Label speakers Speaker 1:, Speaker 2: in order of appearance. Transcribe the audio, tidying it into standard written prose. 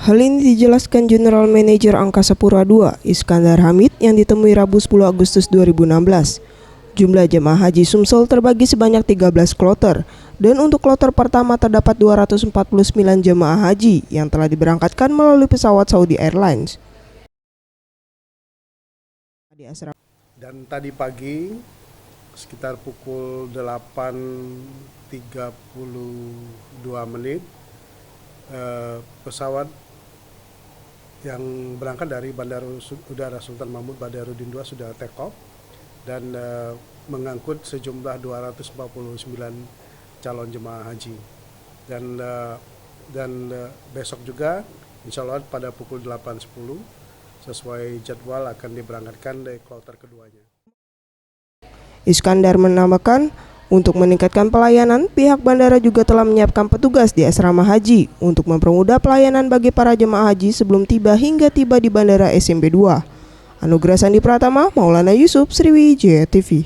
Speaker 1: Hal ini dijelaskan General Manager Angkasa Pura II, Iskandar Hamid, yang ditemui Rabu 10 Agustus 2016. Jumlah jemaah haji Sumsel terbagi sebanyak 13 kloter, dan untuk kloter pertama terdapat 249 jemaah haji yang telah diberangkatkan melalui pesawat Saudi Airlines.
Speaker 2: Dan tadi pagi sekitar pukul 8.32 pesawat yang berangkat dari Bandara Udara Sultan Mahmud Badarudin II sudah take off dan mengangkut sejumlah 249 calon jemaah haji. Dan besok juga insya Allah pada pukul 8.10 sesuai jadwal akan diberangkatkan dari kloter keduanya.
Speaker 1: Iskandar menambahkan, untuk meningkatkan pelayanan, pihak bandara juga telah menyiapkan petugas di asrama haji untuk mempermudah pelayanan bagi para jemaah haji sebelum tiba hingga tiba di Bandara SMP 2. Anugerah Sandi Pratama, Maulana Yusuf, Sriwijaya TV.